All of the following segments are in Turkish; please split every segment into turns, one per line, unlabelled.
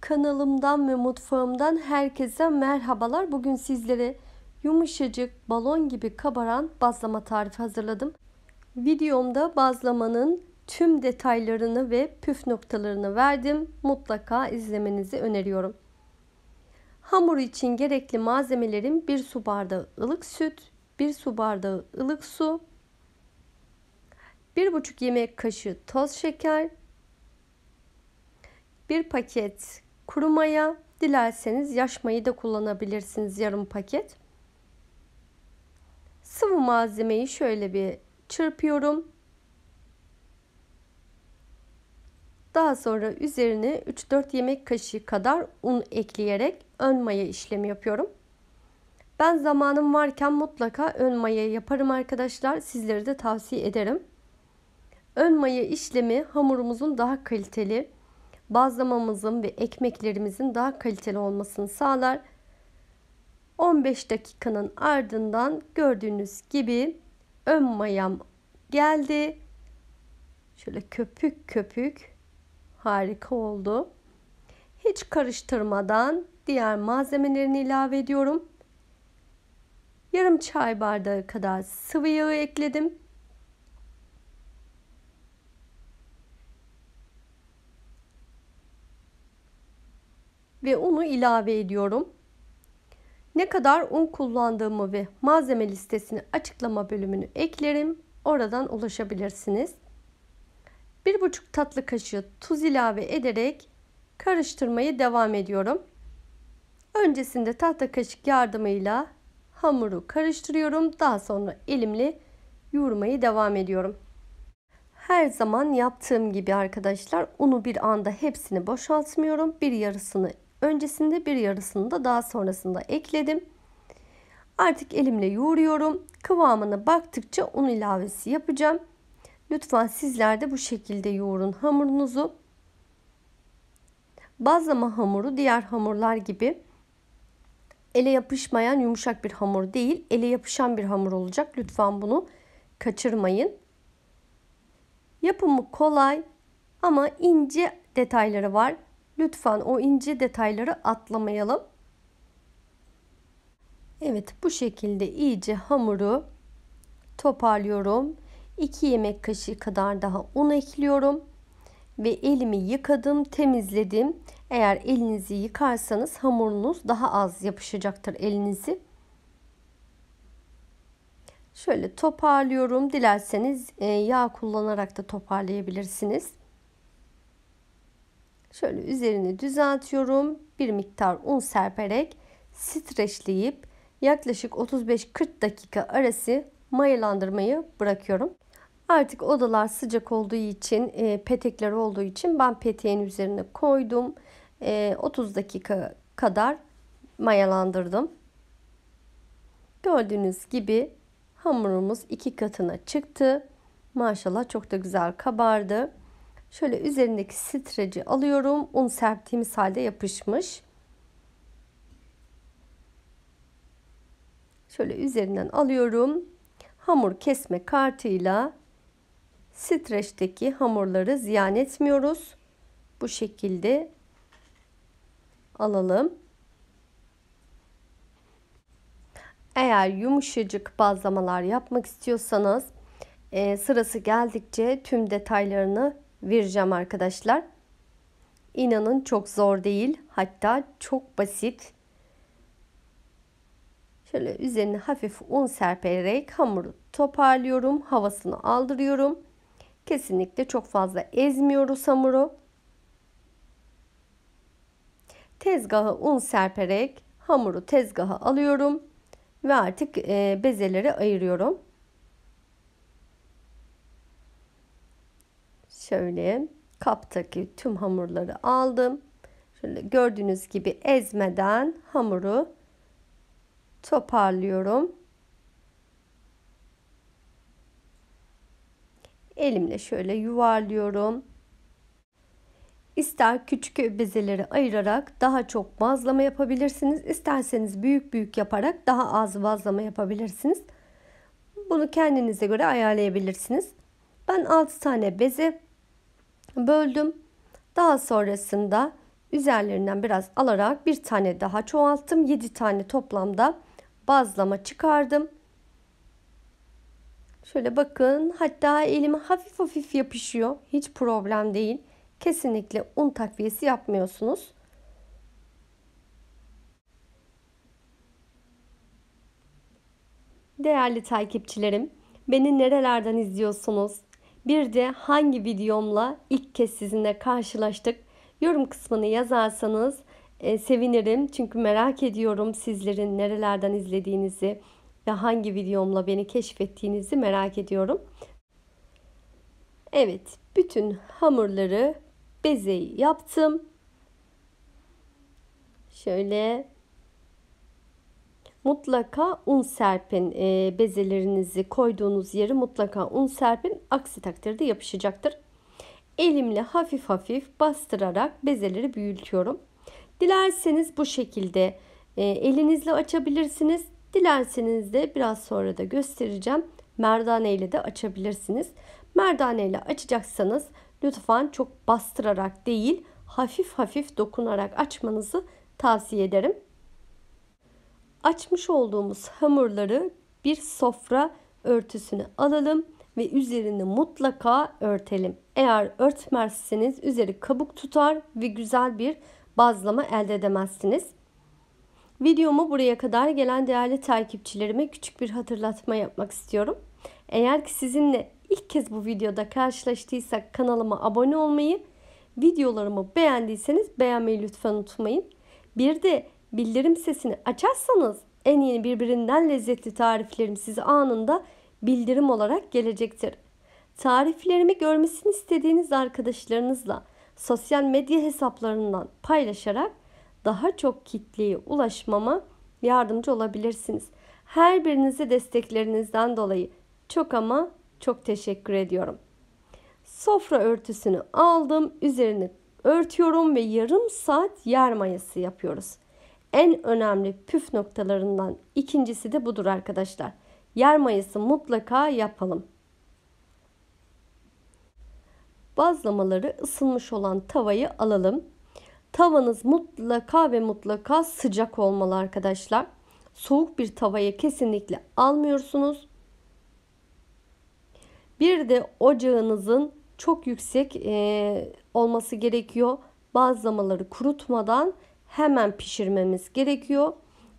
Kanalımdan ve mutfağımdan herkese merhabalar. Bugün sizlere yumuşacık balon gibi kabaran bazlama tarifi hazırladım. Videomda bazlamanın tüm detaylarını ve püf noktalarını verdim. Mutlaka izlemenizi öneriyorum. Hamur için gerekli malzemelerim 1 su bardağı ılık süt, 1 su bardağı ılık su, 1,5 yemek kaşığı toz şeker, 1 paket kuru maya, dilerseniz yaş mayayı da kullanabilirsiniz, yarım paket. Sıvı malzemeyi şöyle bir çırpıyorum. Daha sonra üzerine 3-4 yemek kaşığı kadar un ekleyerek ön maya işlemi yapıyorum. Ben zamanım varken mutlaka ön maya yaparım arkadaşlar. Sizlere de tavsiye ederim. Ön maya işlemi hamurumuzun daha kaliteli, bazlamamızın ve ekmeklerimizin daha kaliteli olmasını sağlar. 15 dakikanın ardından gördüğünüz gibi ön mayam geldi. Şöyle köpük köpük harika oldu. Hiç karıştırmadan diğer malzemelerini ilave ediyorum. Yarım çay bardağı kadar sıvı yağ ekledim. Ve unu ilave ediyorum. Ne kadar un kullandığımı ve malzeme listesini açıklama bölümünü eklerim. Oradan ulaşabilirsiniz. 1,5 tatlı kaşığı tuz ilave ederek karıştırmaya devam ediyorum. Öncesinde tahta kaşık yardımıyla hamuru karıştırıyorum. Daha sonra elimle yoğurmaya devam ediyorum. Her zaman yaptığım gibi arkadaşlar, unu bir anda hepsini boşaltmıyorum. Bir yarısını öncesinde, bir yarısını da daha sonrasında ekledim. Artık elimle yoğuruyorum. Kıvamına baktıkça un ilavesi yapacağım. Lütfen sizler de bu şekilde yoğurun hamurunuzu. Bazlama hamuru diğer hamurlar gibi ele yapışmayan yumuşak bir hamur değil, ele yapışan bir hamur olacak. Lütfen bunu kaçırmayın. Yapımı kolay ama ince detayları var. Lütfen o ince detayları atlamayalım. Evet, bu şekilde iyice hamuru toparlıyorum. 2 yemek kaşığı kadar daha un ekliyorum. Ve elimi yıkadım, temizledim. Eğer elinizi yıkarsanız hamurunuz daha az yapışacaktır elinizi. Şöyle toparlıyorum. Dilerseniz yağ kullanarak da toparlayabilirsiniz. Şöyle üzerini düzeltiyorum. Bir miktar un serperek streçleyip yaklaşık 35-40 dakika arası mayalandırmayı bırakıyorum. Artık odalar sıcak olduğu için, petekler olduğu için ben peteğin üzerine koydum. 30 dakika kadar mayalandırdım. Gördüğünüz gibi hamurumuz 2 katına çıktı. Maşallah çok da güzel kabardı. Şöyle üzerindeki streci alıyorum. Un serptiğimiz halde yapışmış. Şöyle üzerinden alıyorum. Hamur kesme kartıyla streçteki hamurları ziyan etmiyoruz. Bu şekilde alalım. Eğer yumuşacık bazlamalar yapmak istiyorsanız sırası geldikçe tüm detaylarını vereceğim arkadaşlar. İnanın çok zor değil. Hatta çok basit. Şöyle üzerine hafif un serperek hamuru toparlıyorum. Havasını aldırıyorum. Kesinlikle çok fazla ezmiyoruz hamuru. Tezgaha un serperek hamuru tezgaha alıyorum. Ve artık bezeleri ayırıyorum. Şöyle kaptaki tüm hamurları aldım. Şöyle gördüğünüz gibi ezmeden hamuru toparlıyorum. Elimle şöyle yuvarlıyorum. İster küçük bezeleri ayırarak daha çok bazlama yapabilirsiniz. İsterseniz büyük büyük yaparak daha az bazlama yapabilirsiniz. Bunu kendinize göre ayarlayabilirsiniz. Ben 6 tane beze böldüm. Daha sonrasında Üzerlerinden biraz alarak bir tane daha çoğalttım. 7 tane toplamda bazlama çıkardım. Şöyle bakın, hatta elime hafif hafif yapışıyor. Hiç problem değil. Kesinlikle un takviyesi yapmıyorsunuz. Değerli takipçilerim, beni nerelerden izliyorsunuz? Bir de hangi videomla ilk kez sizinle karşılaştık? Yorum kısmını yazarsanız sevinirim. Çünkü merak ediyorum sizlerin nerelerden izlediğinizi ve hangi videomla beni keşfettiğinizi merak ediyorum. Evet, bütün hamurları, bezeyi yaptım. Şöyle mutlaka un serpin. Bezelerinizi koyduğunuz yeri mutlaka un serpin. Aksi takdirde yapışacaktır. Elimle hafif hafif bastırarak bezeleri büyütüyorum. Dilerseniz bu şekilde elinizle açabilirsiniz. Dilerseniz de biraz sonra da göstereceğim. Merdane ile de açabilirsiniz. Merdane ile açacaksanız lütfen çok bastırarak değil, hafif hafif dokunarak açmanızı tavsiye ederim. Açmış olduğumuz hamurları bir sofra örtüsüne alalım ve üzerini mutlaka örtelim. Eğer örtmezseniz üzeri kabuk tutar ve güzel bir bazlama elde edemezsiniz. Videomu buraya kadar gelen değerli takipçilerime küçük bir hatırlatma yapmak istiyorum. Eğer ki sizinle ilk kez bu videoda karşılaştıysak kanalıma abone olmayı, videolarımı beğendiyseniz beğenmeyi lütfen unutmayın. Bir de bildirim sesini açarsanız en yeni birbirinden lezzetli tariflerim size anında bildirim olarak gelecektir. Tariflerimi görmesini istediğiniz arkadaşlarınızla sosyal medya hesaplarından paylaşarak daha çok kitleye ulaşmama yardımcı olabilirsiniz. Her birinize desteklerinizden dolayı çok ama çok teşekkür ediyorum. Sofra örtüsünü aldım, üzerini örtüyorum ve yarım saat yer mayası yapıyoruz. En önemli püf noktalarından ikincisi de budur arkadaşlar. Yer mayası mutlaka yapalım. Bazlamaları ısınmış olan tavayı alalım. Tavanız mutlaka ve mutlaka sıcak olmalı arkadaşlar. Soğuk bir tavaya kesinlikle almıyorsunuz. Bir de ocağınızın çok yüksek olması gerekiyor. Bazlamaları kurutmadan hemen pişirmemiz gerekiyor.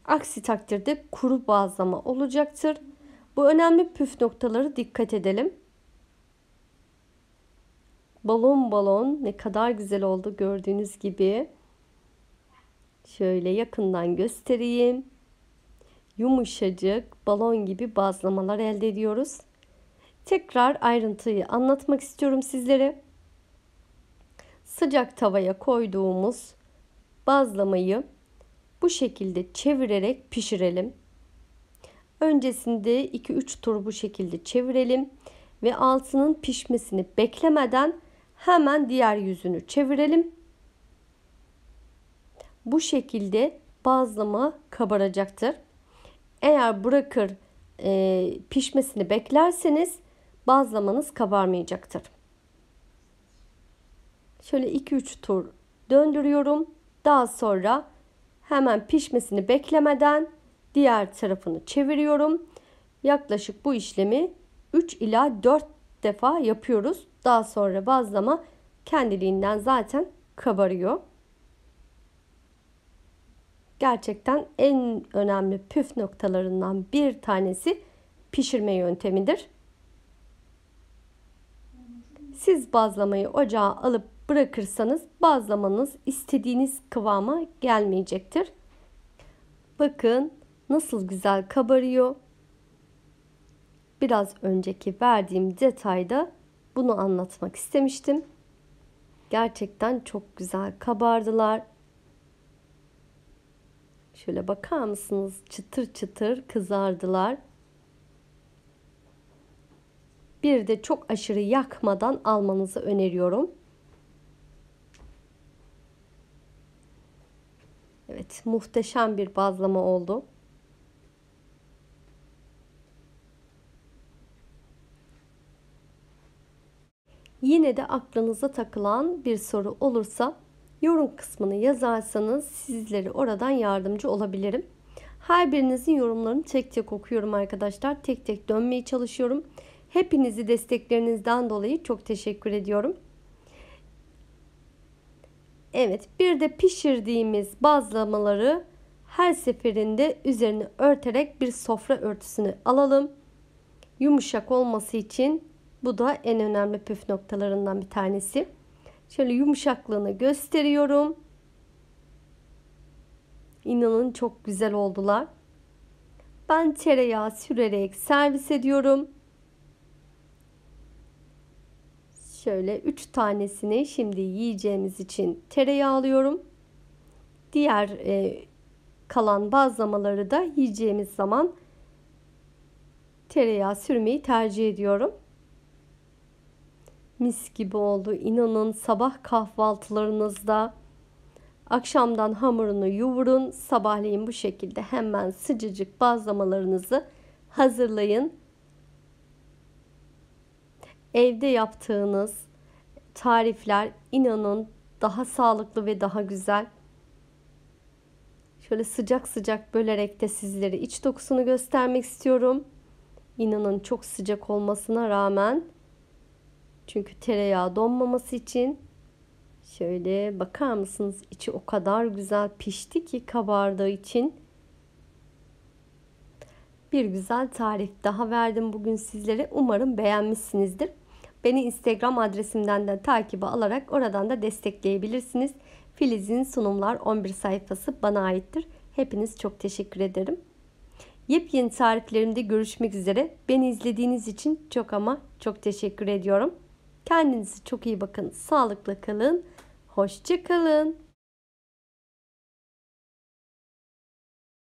Aksi takdirde kuru bazlama olacaktır. Bu önemli püf noktaları dikkat edelim. Balon balon ne kadar güzel oldu gördüğünüz gibi. Şöyle yakından göstereyim. Yumuşacık balon gibi bazlamalar elde ediyoruz. Tekrar ayrıntıyı anlatmak istiyorum sizlere. Sıcak tavaya koyduğumuz bazlamayı bu şekilde çevirerek pişirelim. Öncesinde 2-3 tur bu şekilde çevirelim ve altının pişmesini beklemeden hemen diğer yüzünü çevirelim. Bu şekilde bazlama kabaracaktır. Eğer bırakır pişmesini beklerseniz bazlamanız kabarmayacaktır. Şöyle 2-3 tur döndürüyorum. Daha sonra hemen pişmesini beklemeden diğer tarafını çeviriyorum. Yaklaşık bu işlemi 3 ila 4 defa yapıyoruz. Daha sonra bazlama kendiliğinden zaten kabarıyor. Gerçekten en önemli püf noktalarından bir tanesi pişirme yöntemidir. Siz bazlamayı ocağa alıp bırakırsanız bazlamanız istediğiniz kıvama gelmeyecektir. Bakın nasıl güzel kabarıyor. Biraz önceki verdiğim detayda bunu anlatmak istemiştim. Gerçekten çok güzel kabardılar. Şöyle bakar mısınız? Çıtır çıtır kızardılar. Bir de çok aşırı yakmadan almanızı öneriyorum. Evet, muhteşem bir bazlama oldu. Yine de aklınıza takılan bir soru olursa yorum kısmını yazarsanız sizlere oradan yardımcı olabilirim. Her birinizin yorumlarını tek tek okuyorum arkadaşlar. Tek tek dönmeye çalışıyorum. Hepinizi desteklerinizden dolayı çok teşekkür ediyorum. Evet, bir de pişirdiğimiz bazlamaları her seferinde üzerine örterek bir sofra örtüsünü alalım. Yumuşak olması için bu da en önemli püf noktalarından bir tanesi. Şöyle yumuşaklığını gösteriyorum. İnanın çok güzel oldular. Ben tereyağı sürerek servis ediyorum. Şöyle 3 tanesini şimdi yiyeceğimiz için tereyağı alıyorum. Diğer kalan bazlamaları da yiyeceğimiz zaman tereyağı sürmeyi tercih ediyorum. Mis gibi oldu. İnanın sabah kahvaltılarınızda akşamdan hamurunu yoğurun. Sabahleyin bu şekilde hemen sıcacık bazlamalarınızı hazırlayın. Evde yaptığınız tarifler inanın daha sağlıklı ve daha güzel. Şöyle sıcak sıcak bölerek de sizlere iç dokusunu göstermek istiyorum. İnanın çok sıcak olmasına rağmen, çünkü tereyağı donmaması için, şöyle bakar mısınız, içi o kadar güzel pişti ki kabardığı için. Bir güzel tarif daha verdim bugün sizlere. Umarım beğenmişsinizdir. Beni Instagram adresimden de takibe alarak oradan da destekleyebilirsiniz. Filiz'in Sunumlar 11 sayfası bana aittir. Hepiniz çok teşekkür ederim. Yepyeni tariflerimde görüşmek üzere. Beni izlediğiniz için çok ama çok teşekkür ediyorum. Kendinize çok iyi bakın. Sağlıklı kalın. Hoşça kalın.